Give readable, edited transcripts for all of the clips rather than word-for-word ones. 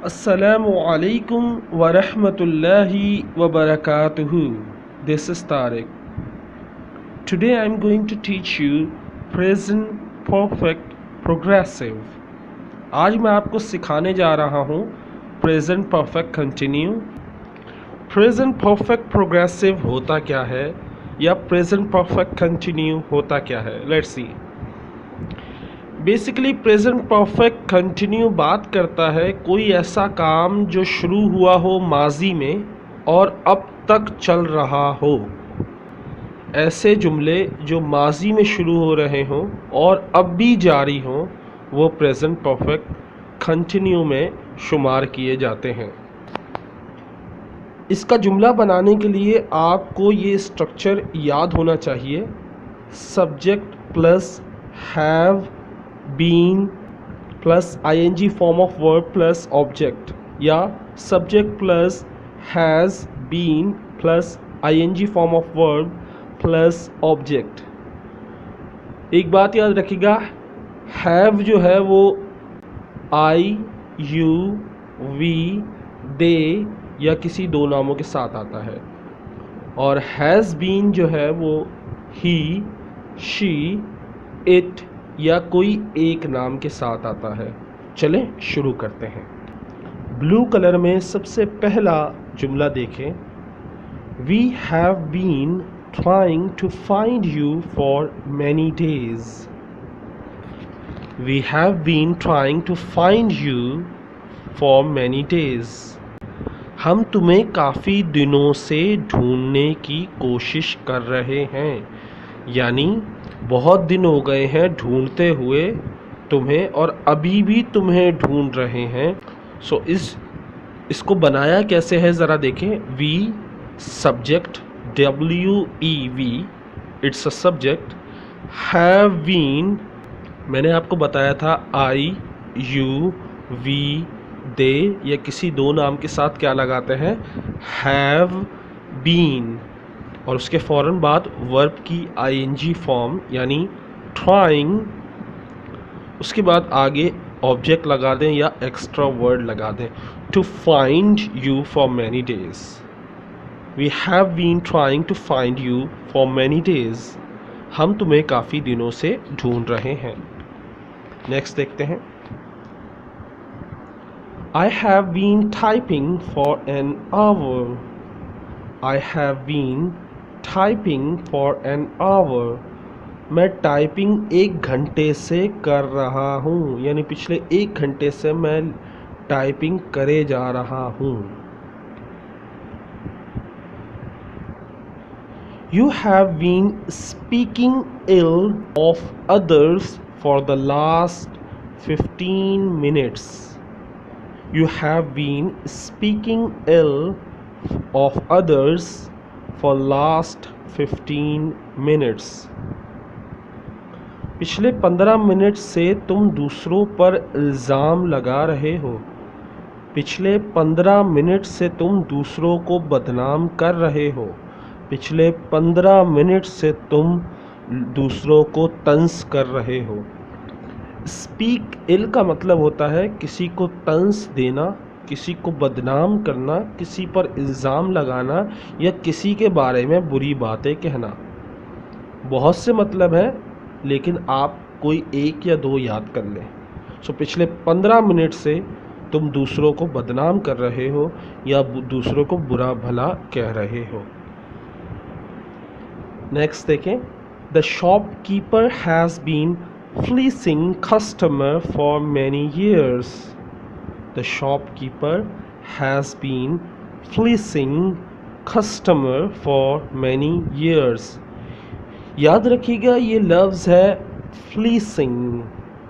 Assalamu alaikum wa rahmatullahi wa barakatuhu. This is Tariq. Today I am going to teach you present perfect progressive. आज मैं आपको सिखाने जा रहा हूँ present perfect continue. Present perfect progressive होता क्या है या प्रेजेंट परफेक्ट कंटिन्यू होता क्या है, let's see. Basically present perfect continue बात करता है कोई ऐसा काम जो शुरू हुआ हो माजी में और अब तक चल रहा हो। ऐसे जुमले जो माजी में शुरू हो रहे हों और अब भी जारी हों वो प्रेजेंट परफेक्ट कंटिन्यू में शुमार किए जाते हैं। इसका जुमला बनाने के लिए आपको ये स्ट्रक्चर याद होना चाहिए। Subject plus have been plus ING form of verb plus object, या subject plus has been plus ING form of verb plus object. एक बात याद रखिएगा, हैव जो है वो आई, यू, वी, दे या किसी दो नामों के साथ आता है, और हैज़ बीन जो है वो ही, शी, इट या कोई एक नाम के साथ आता है। चलें शुरू करते हैं। ब्लू कलर में सबसे पहला जुमला देखें। We have been trying to find you for many days. We have been trying to find you for many days. हम तुम्हें काफ़ी दिनों से ढूंढने की कोशिश कर रहे हैं, यानी बहुत दिन हो गए हैं ढूंढते हुए तुम्हें और अभी भी तुम्हें ढूंढ रहे हैं। सो इसको बनाया कैसे है ज़रा देखें। We subject, WEV it's a subject. Have been मैंने आपको बताया था आई, यू, वी, दे या किसी दो नाम के साथ क्या लगाते हैं, हैव बीन, और उसके फ़ौरन बाद वर्ब की आईएनजी फॉर्म यानी ट्राइंग। उसके बाद आगे ऑब्जेक्ट लगा दें या एक्स्ट्रा वर्ड लगा दें। To find you for many days. We have been trying to find you for many days. हम तुम्हें काफ़ी दिनों से ढूंढ रहे हैं। नेक्स्ट देखते हैं। I have been typing for an hour. I have been typing for an hour. मैं टाइपिंग 1 घंटे से कर रहा हूँ, यानी पिछले 1 घंटे से मैं टाइपिंग करे जा रहा हूँ। You have been speaking ill of others for the last 15 minutes. You have been speaking ill of others for last 15 minutes। पिछले 15 मिनट से तुम दूसरों पर इल्ज़ाम लगा रहे हो। पिछले 15 मिनट से तुम दूसरों को बदनाम कर रहे हो। पिछले 15 मिनट से तुम दूसरों को तंज कर रहे हो। स्पीक इल का मतलब होता है किसी को तंज देना, किसी को बदनाम करना, किसी पर इल्ज़ाम लगाना या किसी के बारे में बुरी बातें कहना। बहुत से मतलब हैं, लेकिन आप कोई एक या दो याद कर लें। सो पिछले 15 मिनट से तुम दूसरों को बदनाम कर रहे हो या दूसरों को बुरा भला कह रहे हो। नेक्स्ट देखें। The shopkeeper has been fleecing customer for many years. The shopkeeper has been fleecing customer for many years। याद रखिएगा ये लफ्ज़ है fleecing।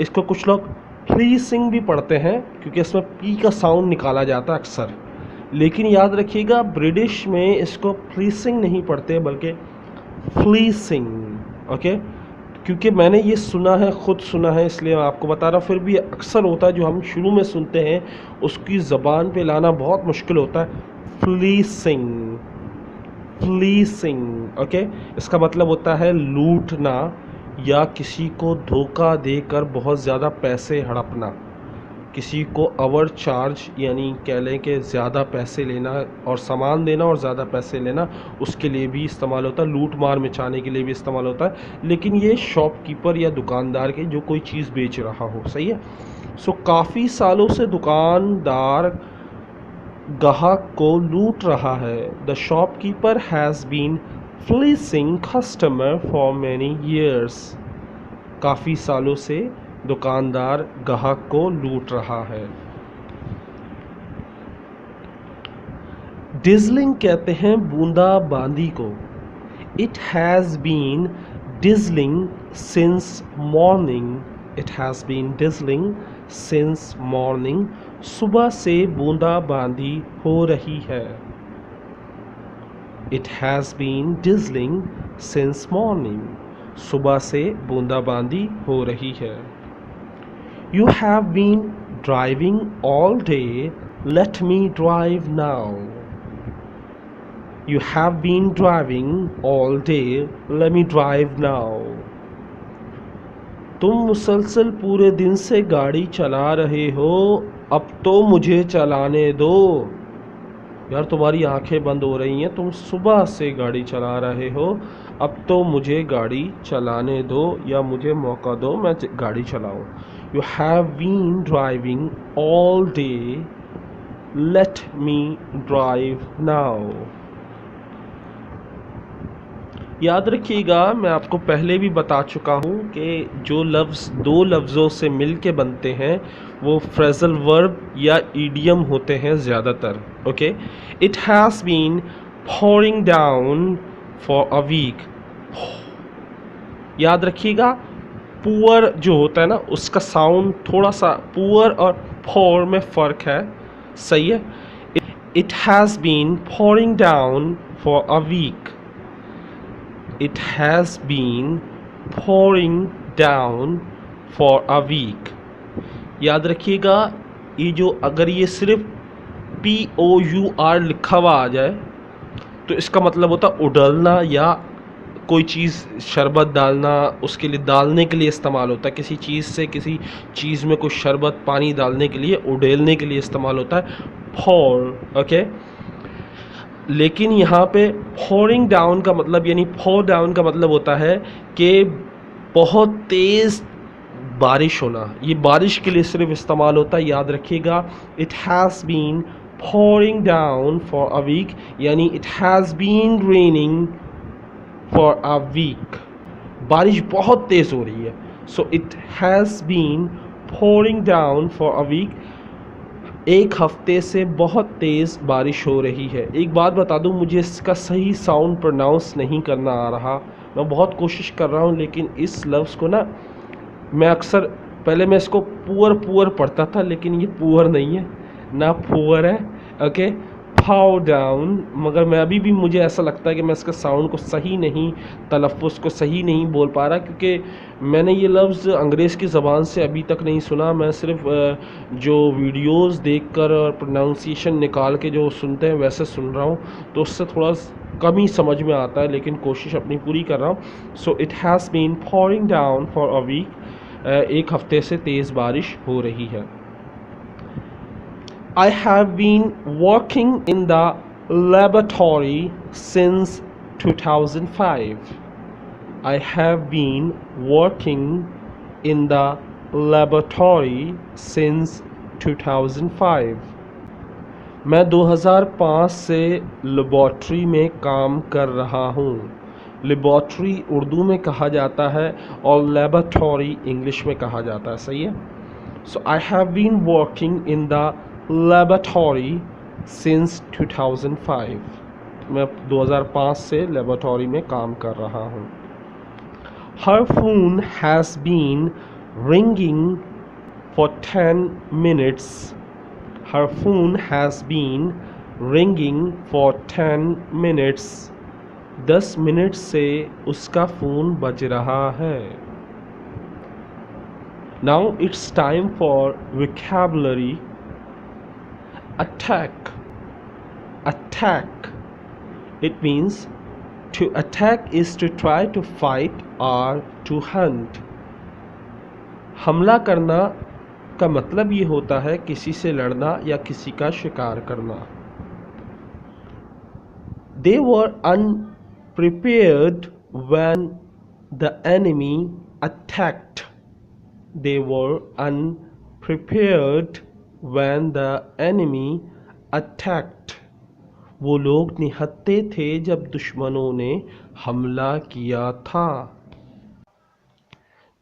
इसको कुछ लोग fleecing भी पढ़ते हैं क्योंकि इसमें पी का साउंड निकाला जाता है अक्सर, लेकिन याद रखिएगा ब्रिटिश में इसको fleecing नहीं पढ़ते बल्कि fleecing। ओके, क्योंकि मैंने ये सुना है, ख़ुद सुना है, इसलिए मैं आपको बता रहा हूँ। फिर भी अक्सर होता है जो हम शुरू में सुनते हैं उसकी ज़बान पे लाना बहुत मुश्किल होता है। फ्लीसिंग, फ्लीसिंग। ओके, इसका मतलब होता है लूटना या किसी को धोखा देकर बहुत ज़्यादा पैसे हड़पना। किसी को ओवर चार्ज यानी कह लें कि ज़्यादा पैसे लेना और सामान देना और ज़्यादा पैसे लेना, उसके लिए भी इस्तेमाल होता है। लूट मार मचाने के लिए भी इस्तेमाल होता है, लेकिन ये शॉपकीपर या दुकानदार के जो कोई चीज़ बेच रहा हो, सही है। सो काफ़ी सालों से दुकानदार ग्राहक को लूट रहा है। The shopkeeper has been fleecing customer for many years. काफ़ी सालों से दुकानदार ग्राहक को लूट रहा है। डिजलिंग कहते हैं बूंदाबांदी को। It has been drizzling since morning. It has been drizzling since morning. सुबह से बूंदाबांदी हो रही है। It has been drizzling since morning. सुबह से बूंदाबांदी हो रही है। You have been driving all day. Let me drive now. You have been driving all day. Let me drive now. तुम मुसलसल पूरे दिन से गाड़ी चला रहे हो, अब तो मुझे चलाने दो। यार तुम्हारी आंखें बंद हो रही हैं, तुम सुबह से गाड़ी चला रहे हो, अब तो मुझे गाड़ी चलाने दो या मुझे मौका दो मैं गाड़ी चलाऊं। You have been driving all day. Let me drive now. याद रखिएगा, मैं आपको पहले भी बता चुका हूँ कि जो लफ्ज़ दो लफ्ज़ों से मिल के बनते हैं वो फ्रेजल वर्ब या ईडियम होते हैं ज़्यादातर। Okay, it has been pouring down for a week. याद रखिएगा, पुअर जो होता है ना, उसका साउंड थोड़ा सा पुअर और फोर में फ़र्क है, सही है। It has been pouring down for a week. It has been pouring down for a week. याद रखिएगा, ये जो अगर ये सिर्फ POUR लिखा हुआ आ जाए तो इसका मतलब होता उड़लना या कोई चीज़ शरबत डालना, उसके लिए डालने के लिए इस्तेमाल होता है। किसी चीज़ से किसी चीज़ में कोई शरबत पानी डालने के लिए, उड़ेलने के लिए इस्तेमाल होता है pour. ओके, लेकिन यहाँ पे pouring down का मतलब यानी pour down का मतलब होता है कि बहुत तेज़ बारिश होना। ये बारिश के लिए सिर्फ इस्तेमाल होता है, याद रखिएगा। It has been pouring down for a week यानी it has been raining for a week. बारिश बहुत तेज़ हो रही है। So it has been pouring down for a week. एक हफ्ते से बहुत तेज़ बारिश हो रही है। एक बात बता दूं, मुझे इसका सही साउंड प्रोनाउंस नहीं करना आ रहा। मैं बहुत कोशिश कर रहा हूं, लेकिन इस लफ्ज़ को ना मैं अक्सर पहले मैं इसको पुअर पढ़ता था, लेकिन ये पुअर नहीं है ना, पुअर है। ओके, पाउ डाउन। मगर मैं अभी भी मुझे ऐसा लगता है कि मैं इसका साउंड को सही नहीं, तलफ़्फ़ुज़ को सही नहीं बोल पा रहा, क्योंकि मैंने ये लफ्ज़ अंग्रेज़ की ज़बान से अभी तक नहीं सुना। मैं सिर्फ जो वीडियोस देखकर और प्रोनाउंसिएशन निकाल के जो सुनते हैं वैसे सुन रहा हूँ, तो उससे थोड़ा कम ही समझ में आता है, लेकिन कोशिश अपनी पूरी कर रहा हूँ। So it has been pouring down for a week. एक हफ्ते से तेज़ बारिश हो रही है. I have been working in the laboratory since 2005. I have been working in the laboratory since 2005. मैं 2005 से लेबॉर्ट्री में काम कर रहा हूँ. लेबॉर्ट्री उर्दू में कहा जाता है और लेबॉर्ट्री इंग्लिश में कहा जाता है, सही है. So I have been working in the laboratory since 2005. मैं 2005 से लेबॉर्ट्री में काम कर रहा हूँ. Her phone has been ringing for 10 minutes. Her phone has been ringing for 10 minutes. 10 minute से उसका फ़ोन बज रहा है. Now it's time for vocabulary. Attack. Attack. It means to attack is to try to fight or to hunt. हमला करना का मतलब ये होता है किसी से लड़ना या किसी का शिकार करना। They were unprepared when the enemy attacked. They were unprepared when the enemy attacked. वो लोग निहत्थे थे जब दुश्मनों ने हमला किया था।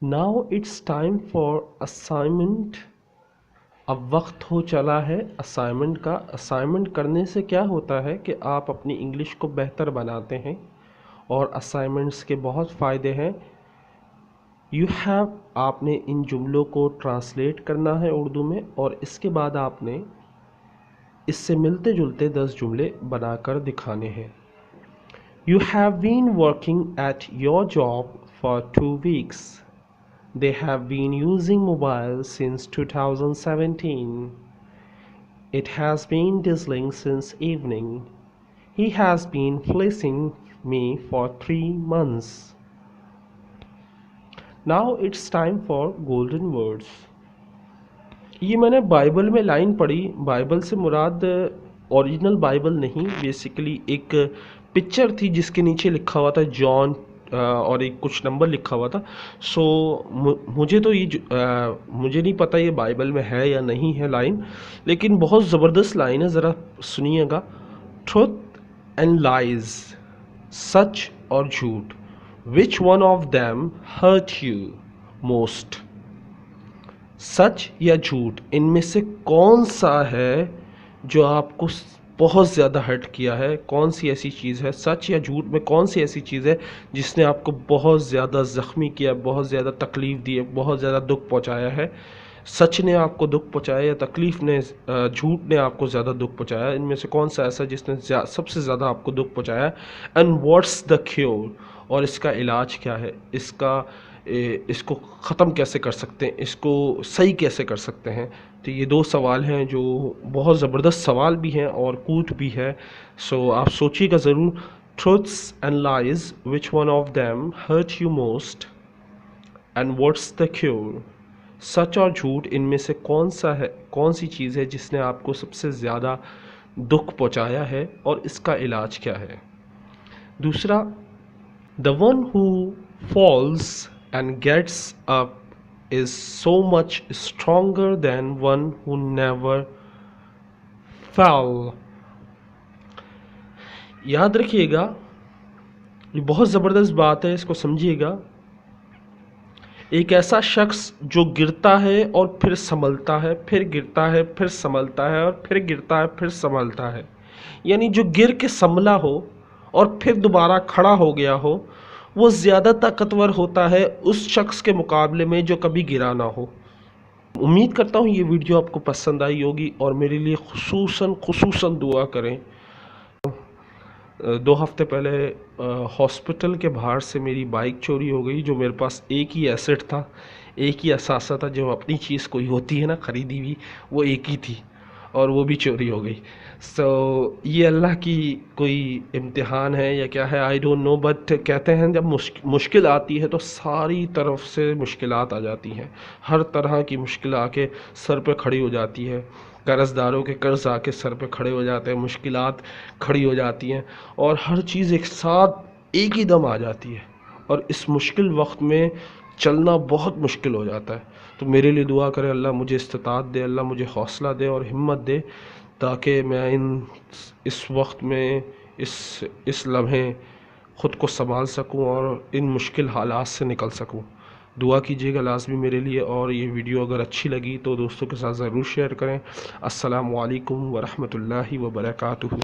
Now it's time for assignment. अब वक्त हो चला है असाइनमेंट का। असाइनमेंट करने से क्या होता है कि आप अपनी इंग्लिश को बेहतर बनाते हैं और असाइनमेंट्स के बहुत फ़ायदे हैं। आपने इन जुमलों को ट्रांसलेट करना है उर्दू में और इसके बाद आपने इससे मिलते जुलते 10 जुमले बनाकर दिखाने हैं। You have been working at your job for 2 weeks. They have been using mobile since 2017. It has been drizzling since evening. He has been fleecing me for 3 months. Now it's time for golden words. ये मैंने Bible में line पढ़ी। Bible से मुराद original Bible नहीं, basically एक picture थी जिसके नीचे लिखा हुआ था जॉन और एक कुछ नंबर लिखा हुआ था। सो मुझे तो मुझे नहीं पता ये बाइबल में है या नहीं है लाइन, लेकिन बहुत ज़बरदस्त लाइन है, ज़रा सुनिएगा। ट्रुथ एंड लाइज, सच और झूठ, which one of them hurt you most. सच या झूठ, इनमें से कौन सा है जो आपको बहुत ज़्यादा हर्ट किया है? कौन सी ऐसी चीज़ है, सच या झूठ में कौन सी ऐसी चीज़ है जिसने आपको बहुत ज़्यादा ज़ख्मी किया, बहुत ज़्यादा तकलीफ़ दी है, बहुत ज़्यादा दुख पहुंचाया है? सच ने आपको दुख पहुंचाया या तकलीफ़ ने, झूठ ने आपको ज़्यादा दुख पहुंचाया? इनमें से कौन सा ऐसा जिसने सबसे ज़्यादा आपको दुख पहुंचाया? एंड व्हाट्स द क्योर, और इसका इलाज क्या है? इसको ख़त्म कैसे कर सकते हैं, इसको सही कैसे कर सकते हैं? तो ये 2 सवाल हैं जो बहुत ज़बरदस्त सवाल भी हैं और कूट भी है। सो आप सोचिएगा ज़रूर। Truths and lies, which one of them hurt you most, and what's the cure, सच और झूठ इनमें से कौन सी चीज़ है जिसने आपको सबसे ज़्यादा दुख पहुंचाया है और इसका इलाज क्या है? दूसरा, the one who falls and gets up is so much stronger than one who never fell. याद रखिएगा, ये बहुत ज़बरदस्त बात है, इसको समझिएगा। एक ऐसा शख्स जो गिरता है और फिर संभलता है, फिर गिरता है, फिर संभलता है और फिर गिरता है, फिर संभलता है, यानी जो गिर के संभला हो और फिर दोबारा खड़ा हो गया हो, वो ज़्यादा ताकतवर होता है उस शख्स के मुकाबले में जो कभी गिरा ना हो। उम्मीद करता हूँ ये वीडियो आपको पसंद आई होगी और मेरे लिए खुसूसन दुआ करें। 2 हफ्ते पहले हॉस्पिटल के बाहर से मेरी बाइक चोरी हो गई। जो मेरे पास एक ही एसेट था, एक ही असासा था, जो अपनी चीज़ कोई होती है ना ख़रीदी हुई, वो एक ही थी और वो भी चोरी हो गई। ये अल्लाह की कोई इम्तिहान है या क्या है, आई डोंट नो, बट कहते हैं जब मुश्किल आती है तो सारी तरफ से मुश्किलात आ जाती हैं, हर तरह की मुश्किल आके सर पे खड़ी हो जाती है। कर्ज़दारों के कर्ज़ आके सर पे खड़े हो जाते हैं, मुश्किलात खड़ी हो जाती हैं और हर चीज़ एक साथ एक ही दम आ जाती है और इस मुश्किल वक्त में चलना बहुत मुश्किल हो जाता है। तो मेरे लिए दुआ करें, अल्लाह मुझे इस्तिताअत दे, अल्लाह मुझे हौसला दे और हिम्मत दे, ताकि मैं इस वक्त में इस लम्हे ख़ुद को संभाल सकूं और इन मुश्किल हालात से निकल सकूं। दुआ कीजिएगा लाज़मी मेरे लिए, और ये वीडियो अगर अच्छी लगी तो दोस्तों के साथ ज़रूर शेयर करें। अस्सलामु अलैकुम वरहमतुल्लाहि वबरकातुहू।